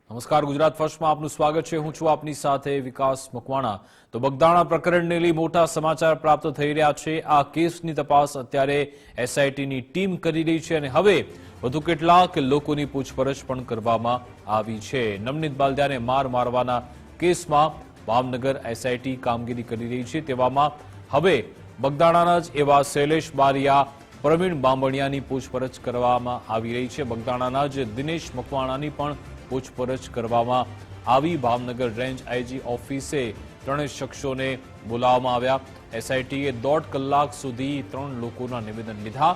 નમસ્કાર, ગુજરાત ફર્સ્ટમાં આપનું સ્વાગત છે। હું છું આપની સાથે વિકાસ મકવાણા। તો બગદાણા પ્રકરણને લઈ મોટા સમાચાર પ્રાપ્ત થઈ રહ્યા છે। આ કેસની તપાસ અત્યારે એસઆઈટીની ટીમ કરી રહી છે અને હવે વધુ કેટલાક લોકોની પૂછપરછ પણ કરવામાં આવી છે। નવનીત બાલદિયાને માર મારવાના કેસમાં ભાવનગર એસઆઈટી કામગીરી કરી રહી છે। તેવામાં હવે બગદાણાના જ એવા શૈલેષ બારિયા, પ્રવીણ બાંભણિયાની પૂછપરછ કરવામાં આવી રહી છે। બગદાણાના જ દિનેશ મકવાણાની પણ પૂછપરછ કરવામાં આવી। ભાવનગર રેન્જ આઈજી ઓફિસે ત્રણેય શખ્સોને બોલાવવામાં આવ્યા। એસઆઈટીએ 1.5 કલાક સુધી 3 લોકોના નિવેદન લીધા।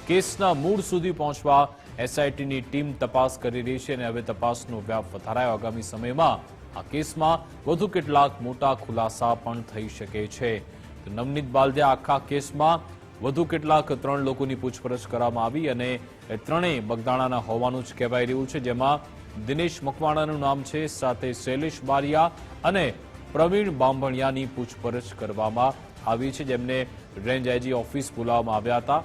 કેસના મૂળ સુધી પહોંચવા એસઆઈટીની ટીમ તપાસ કરી રહી છે અને હવે તપાસનો વ્યાપ વધારાયો। આગામી સમયમાં આ કેસમાં વધુ કેટલાક મોટા ખુલાસા પણ થઈ શકે છે। નવનીત બાલદિયા આખા કેસમાં વધુ કેટલાક 3 લોકોની પૂછપરછ કરવામાં આવી અને ત્રણેય બગદાણાના હોવાનું જ કહેવાય રહ્યું છે, જેમાં દિનેશ મકવાણાનું નામ છે, સાથે શૈલેષ બારિયા અને પ્રવીણ બાંભણિયાની પૂછપરછ કરવામાં આવી છે, જેમને રેન્જ આઈજી ઓફિસ બોલાવવામાં આવ્યા હતા।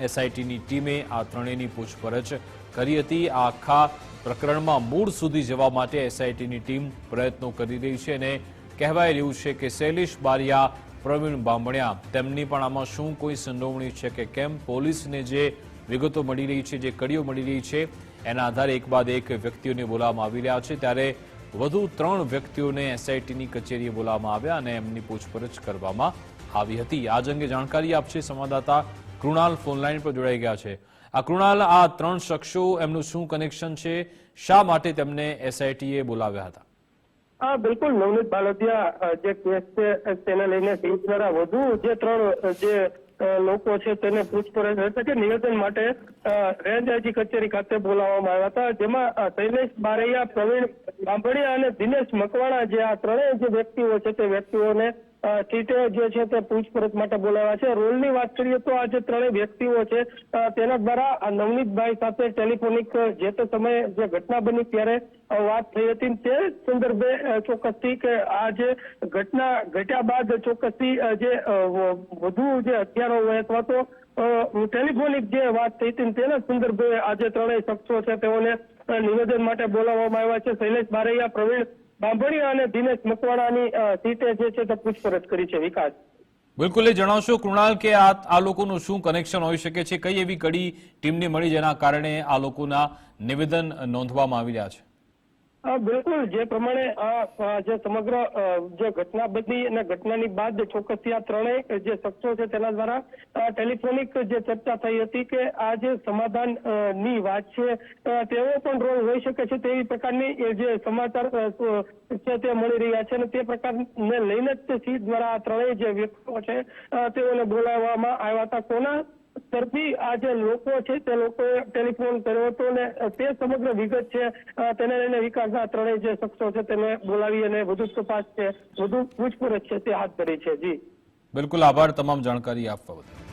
એસઆઈટીની ટીમે આ ત્રણેયની પૂછપરછ કરી હતી। આ આખા પ્રકરણમાં મૂળ સુધી જવા માટે એસઆઈટીની ટીમ પ્રયત્નો કરી રહી છે અને કહેવાય રહ્યું છે કે શૈલેષ બારિયા, પ્રવીણ બાંભણિયા તેમની પણ આમાં શું કોઈ સંડોવણી છે કે કેમ, પોલીસને જે વિગતો મળી રહી છે, જે કડીઓ મળી રહી છે, એના આધારે એક બાદ એક વ્યક્તિઓને બોલાવવામાં આવી રહ્યા છે। ત્યારે વધુ 3 વ્યક્તિઓને એસઆઈટીની કચેરીએ બોલાવવામાં આવ્યા અને એમની પૂછપરછ કરવામાં આવી હતી। આજ અંગે જાણકારી આપશે સંવાદદાતા કૃણાલ ફોનલાઈન પર જોડાઈ ગયા છે। આ કૃણાલ, આ 3 શખ્સો, એમનું શું કનેક્શન છે, શા માટે તેમને એસઆઈટીએ બોલાવ્યા હતા? હા, બિલકુલ નવનીત બાલદિયા જે કેસ છે તેને લઈને ટીમ દ્વારા વધુ જે 3 જે લોકો છે તેને પૂછપરછ એટલે કે નિવેદન માટે રેન્જ આઈજી કચેરી ખાતે બોલાવવામાં આવ્યા હતા, જેમાં શૈલેષ બારૈયા, પ્રવીણ બાંભણિયા અને દિનેશ મકવાણા જે આ ત્રણેય જે વ્યક્તિઓ છે તે વ્યક્તિઓને સીટે જે છે તે પૂછપરછ માટે બોલાવ્યા છે। રોલની વાત કરીએ તો આ જે 3 વ્યક્તિઓ છે તેના દ્વારા આ નવનીતભાઈ સાથે ટેલિફોનિક જે તે સમયે જે ઘટના બની ત્યારે વાત થઈ હતી, તે સંદર્ભે ચોક્કસથી કે આ જે ઘટના ઘટ્યા બાદ ચોક્કસથી જે વધુ જે હથિયારો હોય અથવા તો ટેલિફોનિક જે વાત થઈ હતી તેના સંદર્ભે આજે 3 શખ્સો છે તેઓને નિવેદન માટે બોલાવવામાં આવ્યા છે। શૈલેષ બારૈયા, પ્રવીણ બાંભણિયા અને દિનેશ મકવાણાની સીટે જે છે તે પૂછપરછ કરી છે। વિકાસ, બિલકુલ એ જણાવશો કૃણાલ કે આ લોકોનું શું કનેક્શન હોઈ શકે છે, કઈ એવી કડી ટીમને મળી જેના કારણે આ લોકોના નિવેદન નોંધવામાં આવી રહ્યા છે? બિલકુલ, જે પ્રમાણે જે સમગ્ર જે ઘટના બની અને ઘટનાની બાદ ચોક્કસથી આ 3 જે શખ્સો છે તેના દ્વારા ટેલિફોનિક જે ચર્ચા થઈ હતી કે આ જે સમાધાન ની વાત છે તેવો પણ રોલ હોઈ શકે છે, તેવી પ્રકારની જે સમાચાર છે તે મળી રહ્યા છે અને તે પ્રકારને લઈને જ સીટ દ્વારા આ 3 જે વ્યક્તિઓ છે તેઓને બોલાવવામાં આવ્યા હતા। કોના તરફી આ જે લોકો છે તે લોકોએ ટેલિફોન કર્યો હતો અને તે સમગ્ર વિગત છે તેને લઈને વિકાસના 3 જે શખ્સો છે તેને બોલાવી અને વધુ તપાસ છે, વધુ પૂછપરછ છે તે હાથ ધરી છે। જી બિલકુલ, આભાર તમામ જાણકારી આપવા બદલ।